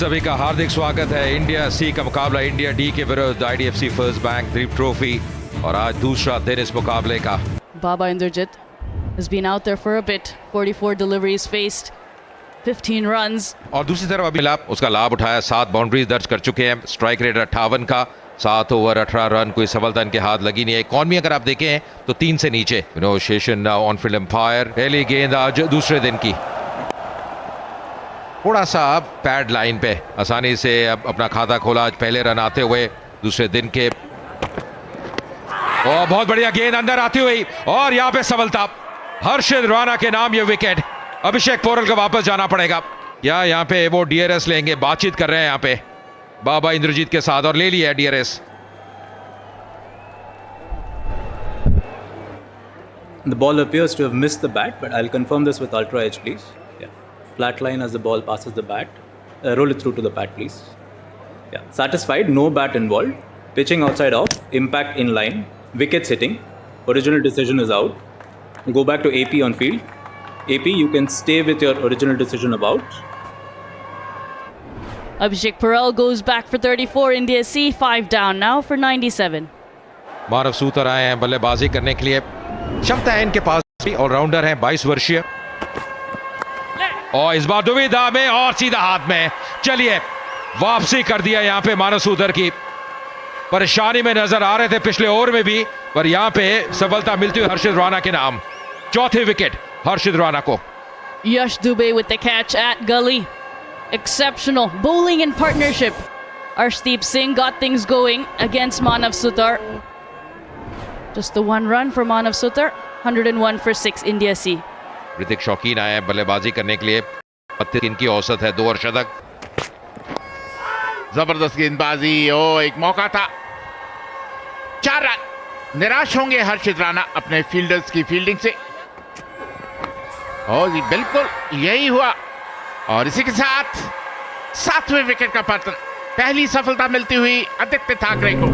सभी का हार्दिक स्वागत है। इंडिया सी का मुकाबला इंडिया डी के विरुद्ध आईडीएफसी फर्स्ट बैंक द्वीप ट्रॉफी और आज दूसरा दिन इस मुकाबले का। Baba Indrajit has been out there for a bit. 44 deliveries faced, 15 runs. और दूसरी तरफ अभी उसका लाभ उठाया, 7 बाउंड्रीज दर्ज कर चुके हैं। स्ट्राइक रेट 58 का, 7 ओवर 18 रन, कोई सफलता इनके हाथ लगी नहीं है। इकॉनमी अगर आप देखें तो 3 से नीचे। Seshan on field umpire. पहली गेंद आज दूसरे दिन की, थोड़ा सा पैड लाइन पे आसानी से अब अपना खाता खोला आज पहले रन आते हुए दूसरे दिन के। और बहुत बढ़िया गेंद अंदर आती हुई और यहां पे सफलता। हर्षित राणा के नाम ये विकेट। अभिषेक पोरल को वापस जाना पड़ेगा या यहां पे वो डीआरएस लेंगे। बातचीत कर रहे हैं यहां पे बाबा इंद्रजीत के साथ और ले लिया DRS. The ball appears to have missed the bat, but I'll confirm this with Ultra Edge, please. Yeah, flat line as the ball passes the bat. Roll it through to the bat, please. Yeah, satisfied. No bat involved. Pitching outside off. Impact in line. Wickets hitting. Original decision is out. Go back to AP on field. AP, you can stay with your original decision about. Abhishek Parel goes back for 34. India C 5 down now for 97. मानव सूतर आए हैं बल्लेबाजी करने के लिए। क्षमता है इनके पास, allrounder हैं, 22 वर्षीय। और इस बार दुविधा में और सीधा हाथ में। चलिए वापसी कर दिया यहां पे मानव सूतर की। परेशानी में नजर आ रहे थे पिछले ओवर में भी, पर यहां पे सफलता मिलती हुई हर्षित राणा के नाम। चौथी विकेट हर्षित राणा को। Yash Dubey with the catch at gully. Exceptional bowling in partnership. Arshdeep Singh got things going against Manav Sutar. Just the one run for Manav Sutar. 101 for 6 India C. Hrithik शौकीन आए हैं बल्लेबाजी करने के लिए। 32 इनकी औसत है, 2 अर्धशतक। जबरदस्त गेंदबाजी। ओ एक मौका था, 4 रन। निराश होंगे हर्षित राणा अपने फील्डर्स की फील्डिंग से। और जी बिल्कुल यही हुआ और इसी के साथ 7वें विकेट का पतन। पहली सफलता मिलती हुई आदित्य ठाकरे को।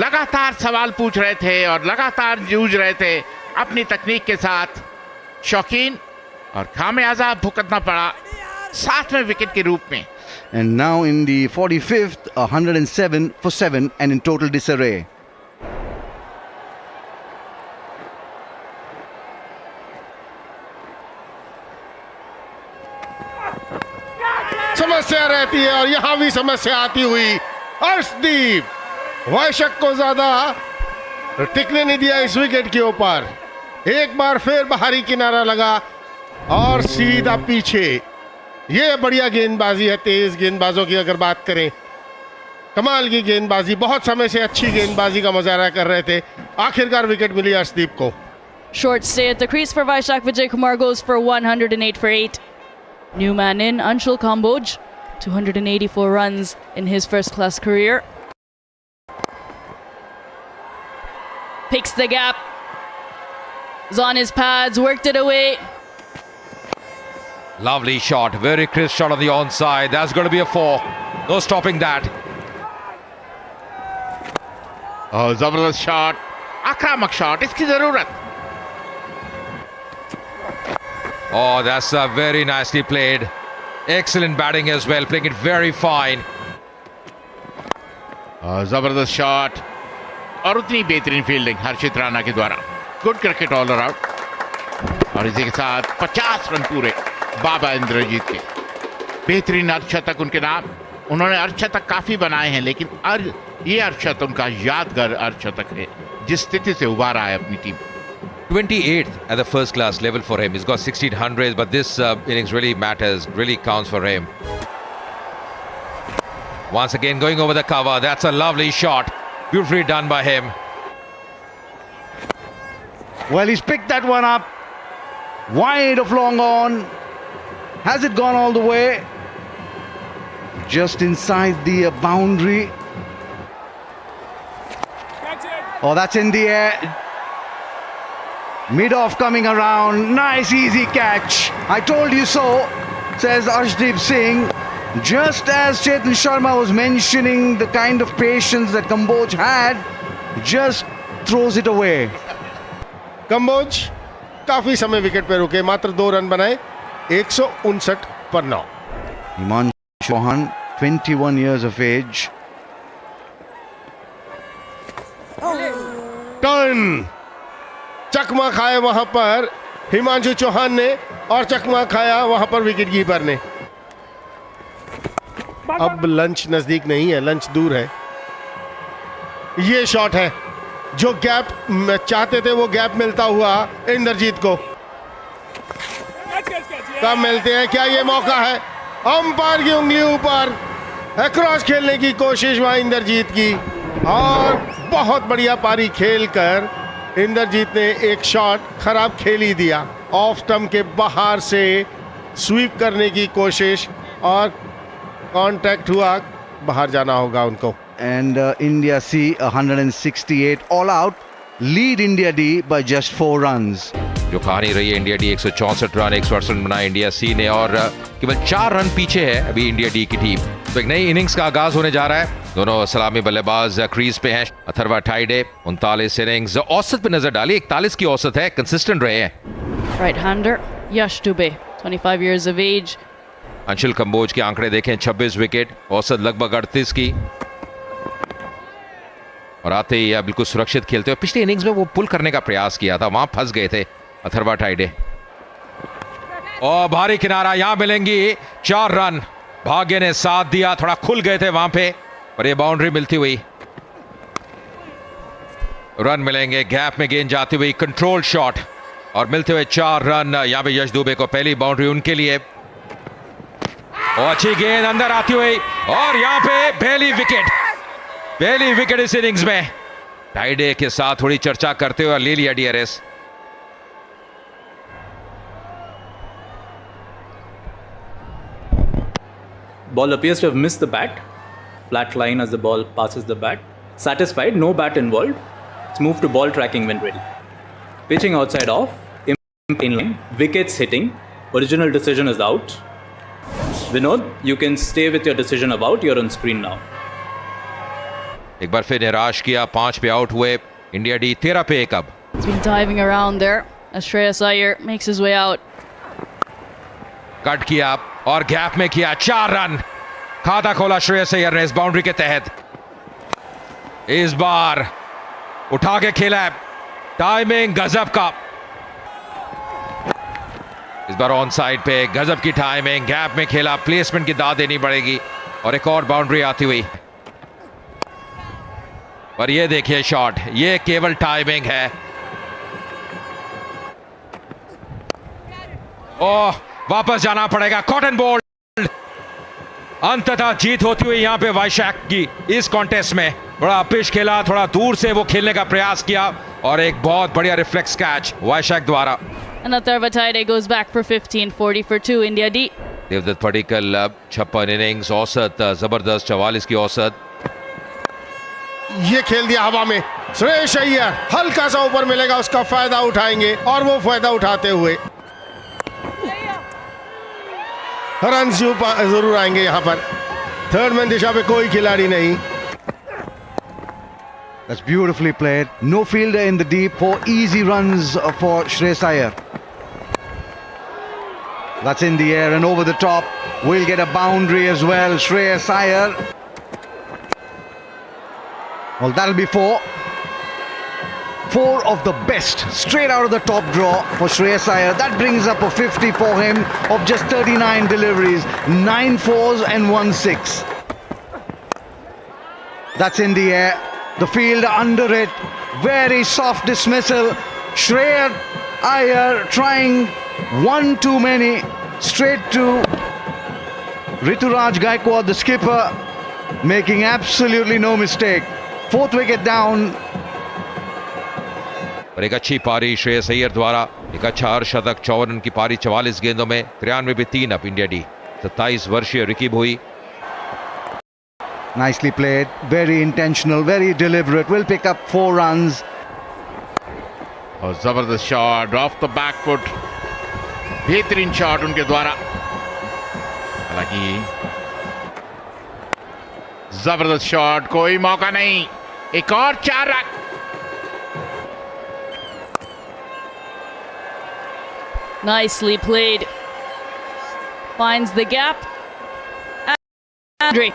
लगातार सवाल पूछ रहे थे और लगातार जूझ रहे थे अपनी तकनीक के साथ। शौकीन और खामियाजा भुगतना पड़ा 7वें विकेट के रूप में। And now in the 45th, 107 for 7 and in total disarray. समस्या रहती है और यहां भी समस्या आती हुई। अर्शदीप वैशक को ज्यादा टिकने नहीं दिया इस विकेट के ऊपर। एक बार फिर बाहरी किनारा लगा और सीधा पीछे। ये बढ़िया गेंदबाजी है, तेज गेंदबाजों की अगर बात करें। कमाल की गेंदबाजी, बहुत समय से अच्छी गेंदबाजी का मुजाहरा कर रहे थे। आखिरकार विकेट मिली अर्शदीप को। Short stay at the crease for Vaishak Vijay Kumar goes for 108 for 8. New man in, Anshul Kamboj, 284 runs in his first class career. Picks the gap. Is on his pads, worked it away. Lovely shot, very crisp shot on the onside. That's going to be a 4. No stopping that. और जबरदस्त shot, आक्रामक shot, इसकी जरूरत। Oh, that's very nicely played. Excellent batting as well, playing it very fine. और जबरदस्त shot और उतनी बेहतरीन फील्डिंग हर्षित राणा के द्वारा। Good cricket all around. और इसी के साथ 50 रन पूरे बाबा इंद्रजीत के। बेहतरीन अर्धशतक उनके नाम। उन्होंने अर्धशतक काफी बनाए हैं, लेकिन ये अर्धशतक उनका यादगार अर्धशतक है जिस स्थिति से उबारा है अपनी team. 28th at the first class level for him. He's got 1600s, but this innings really matters, really counts for him. Once again going over the cover. That's a lovely shot. Beautifully done by him. Well, he's picked that one up. Wide of long on. Has it gone all the way? Just inside the boundary. Oh, that's in the air. Mid-off coming around. Nice, easy catch. I told you so, says Arshdeep Singh. Just as Chetan Sharma was mentioning the kind of patience that Kamboj had, just throws it away. Kamboj काफी समय wicket पे रुके, मात्र 2 run बनाए, 159 पर 9। Himanshu Chauhan 21 years of age. Turn चकमा खाए वहां पर हिमांशु चौहान ने और चकमा खाया वहां पर विकेट कीपर ने। अब लंच नजदीक नहीं है, लंच दूर है। ये शॉट है जो गैप चाहते थे, वो गैप मिलता हुआ इंद्रजीत को। कब मिलते हैं, क्या ये मौका है? अंपायर की उंगली ऊपर, अक्रॉस खेलने की कोशिश वहां इंद्रजीत की और बहुत बढ़िया पारी खेलकर इंद्रजीत ने एक शॉट खराब खेल ही दिया। ऑफ स्टंप के बाहर से स्वीप करने की कोशिश और कांटेक्ट हुआ, बाहर जाना होगा उनको। And India see 168 all out, lead India D by just 4 runs. जो कहानी रही है इंडिया डी 164 रन 168 रन बनाए इंडिया सी ने और केवल 4 रन पीछे है अभी इंडिया डी की टीम। तो एक नई इनिंग्स का आगाज होने जा रहा है। दोनों सलामी बल्लेबाज क्रीज पे हैं। अथर्वा टाइडे 39 इनिंग्स, औसत पे नजर डाली 41 की औसत है, कंसिस्टेंट रहे हैं। Right-hander Yash Dubey, 25 years of age. Anshul Kamboj के आंकड़े देखें, 26 विकेट, औसत लगभग 38 की और आते ही बिल्कुल सुरक्षित खेलते हुए। पिछली इनिंग्स में वो पुल करने का प्रयास किया था, वहां फंस गए थे अथर्वा टाइडे। और भारी किनारा, यहां मिलेंगी 4 रन। भाग्य ने साथ दिया, थोड़ा खुल गए थे वहां पे और ये बाउंड्री मिलती हुई रन मिलेंगे। गैप में गेंद जाती हुई कंट्रोल शॉट और मिलते हुए 4 रन। यहां पे यश दुबे को पहली बाउंड्री उनके लिए और अच्छी गेंद अंदर आती हुई और यहां पे पहली विकेट इस इनिंग्स में। टाइडे के साथ थोड़ी चर्चा करते हुए ले लिया DRS. Ball appears to have missed the bat. Flat line as the ball passes the bat. Satisfied, no bat involved. It's moved to ball tracking when ready. Pitching outside off, in line, wickets hitting. Original decision is out. Vinod, you can stay with your decision of out. You're on screen now. एक बार फिर निराश किया, 5 पे out हुए India D, 13 पे 1 अब। He's been diving around there as Shreyas Iyer makes his way out. Cut किया और गैप में किया 4 रन। खाता खोला श्रेयस अय्यर ने इस बाउंड्री के तहत। इस बार उठा के खेला है, टाइमिंग गजब का। इस बार ऑन साइड पे गजब की टाइमिंग, गैप में खेला, प्लेसमेंट की दाद देनी पड़ेगी और एक और बाउंड्री आती हुई। और ये देखिए शॉट, ये केवल टाइमिंग है। ओह, वापस जाना पड़ेगा, कॉटन बोल्ड। अंततः जीत होती हुई यहां पे वैशाख की इस कॉन्टेस्ट में। बड़ा पिच खेला, थोड़ा दूर से वो खेलने का प्रयास किया और एक बहुत बढ़िया रिफ्लेक्स कैच वैशाख द्वारा। And Atharva Taide goes back for 15, 40 for 2, India D. Devdutt Padikkal 56 innings, औसत जबरदस्त 44 की औसत। ये खेल दिया हवा में, श्रेयस अय्यर हल्का सा ऊपर मिलेगा, उसका फायदा उठाएंगे और वो फायदा उठाते हुए रन जरूर आएंगे। यहां पर थर्ड मैन दिशा पे कोई खिलाड़ी नहीं। That's beautifully played. No fielder in the deep. 4 easy runs for Shreyas Iyer. That's in the air and over the top. We'll get a boundary as well. Shreyas Iyer. Well, that'll be 4. 4 of the best straight out of the top draw for Shreyas Iyer. That brings up a 50 for him of just 39 deliveries. 9 fours and 1 6. That's in the air. The field under it. Very soft dismissal. Shreyas Iyer trying one too many. Straight to Rituraj Gaikwad, the skipper, making absolutely no mistake. 4th wicket down. और एक अच्छी पारी श्रेयस अय्यर द्वारा, एक अच्छा अर्धशतक, 54 run की पारी 44 गेंदों में, 93 पे 3 अब इंडिया डी। 27 वर्षीय Ricky Bhoi. Nicely played, very intentional, very deliberate. Will pick up 4 runs. और जबरदस्त shot of the back foot, बेहतरीन शॉट उनके द्वारा। हालांकि जबरदस्त शॉट, कोई मौका नहीं, एक और 4 run. Nicely played. Finds the gap Andre.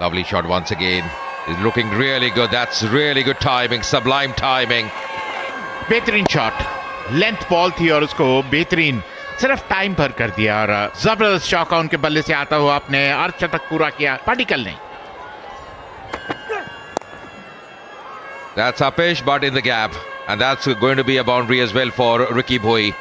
Lovely shot once again. He's looking really good. That's really good timing, sublime timing. बेहतरीन शॉट, लेंथ बॉल थी और उसको बेहतरीन सिर्फ टाइम पर कर दिया और जबरदस्त चौका उनके बल्ले से आता हुआ अपने अर्धशतक पूरा किया पाटिकल ने. That's uppish, but in the gap. And that's going to be a boundary as well for Ricky Bhoi.